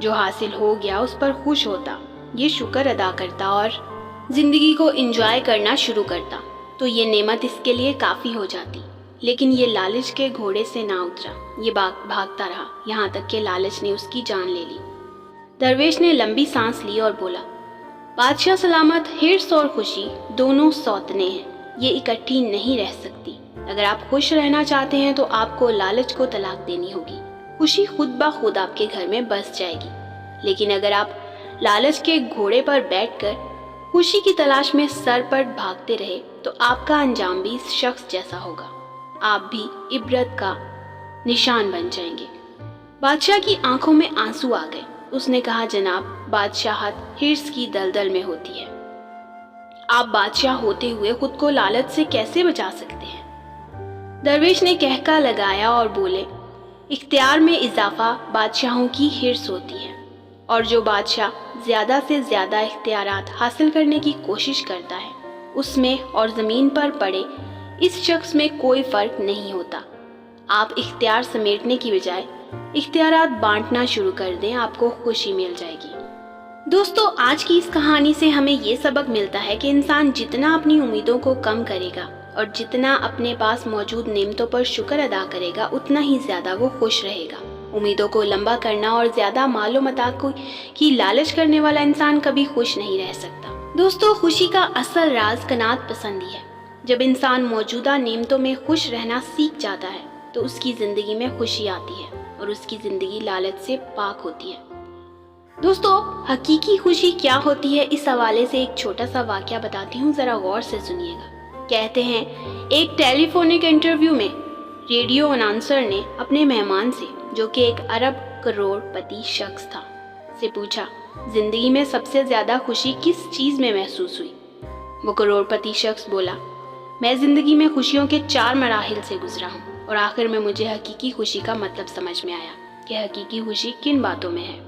جو حاصل ہو گیا اس پر خوش ہوتا، یہ شکر ادا کرتا اور زندگی کو انجوائے کرنا شروع کرتا تو یہ نعمت اس کے لیے کافی ہو جاتی۔ لیکن یہ لالچ کے گھوڑے سے نہ اترا، یہ بھاگتا رہا یہاں تک کہ لالچ نے اس کی جان لے لی۔ درویش نے لمبی سانس لی اور بولا، بادشاہ سلامت، حرص اور خوشی دونوں سوتنے ہیں، یہ اکٹھی نہیں رہ سکتی۔ اگر آپ خوش رہنا چاہتے ہیں تو آپ کو لالچ کو طلاق دینی ہوگی، خوشی خود بخود آپ کے گھر میں بس جائے گی۔ لیکن اگر آپ لالچ کے گھوڑے پر بیٹھ کر خوشی کی تلاش میں سر پر بھاگتے رہے تو آپ کا انجام بھی اس شخص جیسا ہوگا، آپ بھی عبرت کا نشان بن جائیں گے۔ بادشاہ کی آنکھوں میں آنسو آ گئے۔ اس نے کہا، جناب، بادشاہت حرص کی دلدل میں ہوتی ہے، آپ بادشاہ ہوتے ہوئے خود کو لالچ سے کیسے بچا سکتے ہیں؟ درویش نے کہکا لگایا اور بولے، اختیار میں اضافہ بادشاہوں کی حرص ہوتی ہے، اور جو بادشاہ زیادہ سے زیادہ اختیارات حاصل کرنے کی کوشش کرتا ہے اس میں اور زمین پر پڑے اس شخص میں کوئی فرق نہیں ہوتا۔ آپ اختیار سمیٹنے کی بجائے اختیارات بانٹنا شروع کر دیں، آپ کو خوشی مل جائے گی۔ دوستو، آج کی اس کہانی سے ہمیں یہ سبق ملتا ہے کہ انسان جتنا اپنی امیدوں کو کم کرے گا اور جتنا اپنے پاس موجود نعمتوں پر شکر ادا کرے گا اتنا ہی زیادہ وہ خوش رہے گا۔ امیدوں کو لمبا کرنا اور زیادہ مال و متاع کی لالچ کرنے والا انسان کبھی خوش نہیں رہ سکتا۔ دوستو، خوشی کا اصل راز قناعت پسندی ہے۔ جب انسان موجودہ نعمتوں میں خوش رہنا سیکھ جاتا ہے تو اس کی زندگی میں خوشی آتی ہے اور اس کی زندگی لالچ سے پاک ہوتی ہے۔ دوستو، حقیقی خوشی کیا ہوتی ہے، اس حوالے سے ایک چھوٹا سا واقعہ بتاتی ہوں، ذرا غور سے سنیے گا۔ کہتے ہیں ایک ٹیلی فونک انٹرویو میں ریڈیو اناؤنسر نے اپنے مہمان سے، جو کہ ایک ارب کروڑ پتی شخص تھا، سے پوچھا، زندگی میں سب سے زیادہ خوشی کس چیز میں محسوس ہوئی؟ وہ کروڑ پتی شخص بولا، میں زندگی میں خوشیوں کے 4 مراحل سے گزرا ہوں اور آخر میں مجھے حقیقی خوشی کا مطلب سمجھ میں آیا کہ حقیقی خوشی کن باتوں میں ہے۔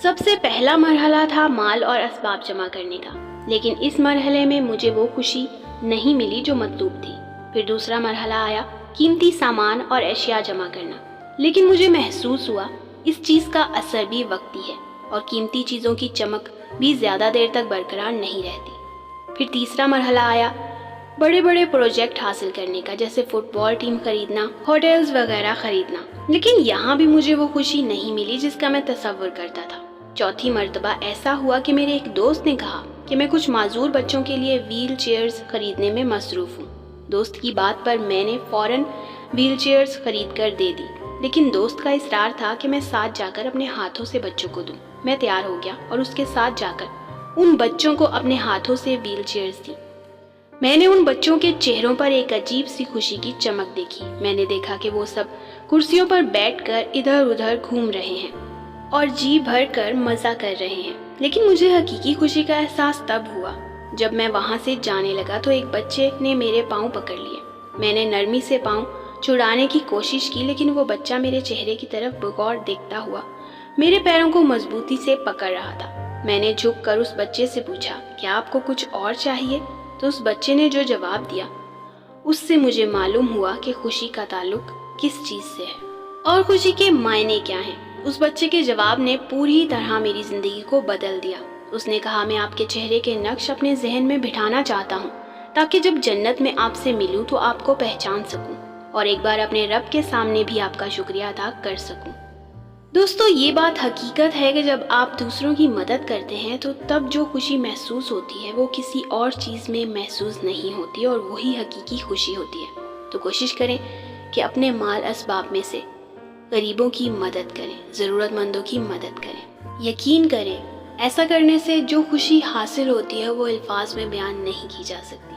سب سے پہلا مرحلہ تھا مال اور اسباب جمع کرنے کا، لیکن اس مرحلے میں مجھے وہ خوشی نہیں ملی جو مطلوب تھی۔ پھر دوسرا مرحلہ آیا قیمتی سامان اور اشیاء جمع کرنا، لیکن مجھے محسوس ہوا اس چیز کا اثر بھی وقتی ہے اور قیمتی چیزوں کی چمک بھی زیادہ دیر تک برقرار نہیں رہتی۔ پھر تیسرا مرحلہ آیا بڑے بڑے پروجیکٹ حاصل کرنے کا، جیسے فٹ بال ٹیم خریدنا، ہوٹلز وغیرہ خریدنا، لیکن یہاں بھی مجھے وہ خوشی نہیں ملی جس کا میں تصور کرتا تھا۔ چوتھی مرتبہ ایسا ہوا کہ میرے ایک دوست نے کہا کہ میں کچھ معذور بچوں کے لیے ویل چیئرز خریدنے میں مصروف ہوں۔ دوست کی بات پر میں نے فوراً ویل چیئرز خرید کر دے دی، لیکن دوست کا اصرار تھا کہ میں ساتھ جا کر اپنے ہاتھوں سے بچوں کو دوں۔ میں تیار ہو گیا اور اس کے ساتھ جا کر ان بچوں کو اپنے ہاتھوں سے ویل چیئرز دی۔ میں نے ان بچوں کے چہروں پر ایک عجیب سی خوشی کی چمک دیکھی۔ میں نے دیکھا کہ وہ سب کرسیوں پر بیٹھ کر ادھر ادھر گھوم رہے ہیں اور جی بھر کر مزہ کر رہے ہیں، لیکن مجھے حقیقی خوشی کا احساس تب ہوا جب میں وہاں سے جانے لگا تو ایک بچے نے میرے پاؤں پکڑ لیے۔ میں نے نرمی سے پاؤں چھڑانے کی کوشش کی، لیکن وہ بچہ میرے چہرے کی طرف بغور دیکھتا ہوا میرے پیروں کو مضبوطی سے پکڑ رہا تھا۔ میں نے جھک کر اس بچے سے پوچھا، کیا آپ کو کچھ اور چاہیے؟ تو اس بچے نے جو جواب دیا اس سے مجھے معلوم ہوا کہ خوشی کا تعلق کس چیز سے ہے اور خوشی کے معنی کیا ہیں۔ اس بچے کے جواب نے پوری طرح میری زندگی کو بدل دیا۔ اس نے کہا، میں آپ کے چہرے کے نقش اپنے ذہن میں بٹھانا چاہتا ہوں تاکہ جب جنت میں آپ سے ملوں تو آپ کو پہچان سکوں اور ایک بار اپنے رب کے سامنے بھی آپ کا شکریہ ادا کر سکوں۔ دوستو، یہ بات حقیقت ہے کہ جب آپ دوسروں کی مدد کرتے ہیں تو تب جو خوشی محسوس ہوتی ہے وہ کسی اور چیز میں محسوس نہیں ہوتی اور وہی حقیقی خوشی ہوتی ہے۔ تو کوشش کریں کہ اپنے مال اسباب میں سے غریبوں کی مدد کریں، ضرورت مندوں کی مدد کریں۔ یقین کریں، ایسا کرنے سے جو خوشی حاصل ہوتی ہے وہ الفاظ میں بیان نہیں کی جا سکتی۔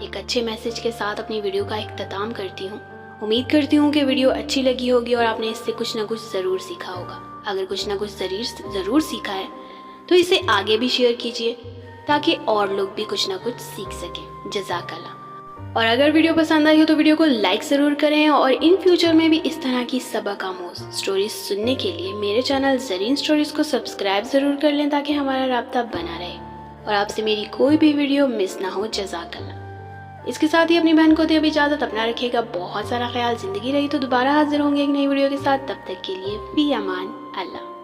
ایک اچھے میسج کے ساتھ اپنی ویڈیو کا اختتام کرتی ہوں۔ امید کرتی ہوں کہ ویڈیو اچھی لگی ہوگی اور آپ نے اس سے کچھ نہ کچھ ضرور سیکھا ہوگا۔ اگر کچھ نہ کچھ ضرور سیکھا ہے تو اسے آگے بھی شیئر کیجیے تاکہ اور لوگ بھی کچھ نہ کچھ سیکھ سکیں۔ جزاک اللہ۔ اور اگر ویڈیو پسند آئی ہو تو ویڈیو کو لائک ضرور کریں اور ان فیوچر میں بھی اس طرح کی سبق آموز سٹوریز سننے کے لیے میرے چینل زرین سٹوریز کو سبسکرائب ضرور کر لیں تاکہ ہمارا رابطہ بنا رہے اور آپ سے میری کوئی بھی ویڈیو مس نہ ہو۔ جزاک اللہ۔ اس کے ساتھ ہی اپنی بہن کو دے اب اجازت، اپنا رکھے گا بہت سارا خیال۔ زندگی رہی تو دوبارہ حاضر ہوں گے ایک نئی ویڈیو کے ساتھ، تب تک کے لیے فی امان اللہ۔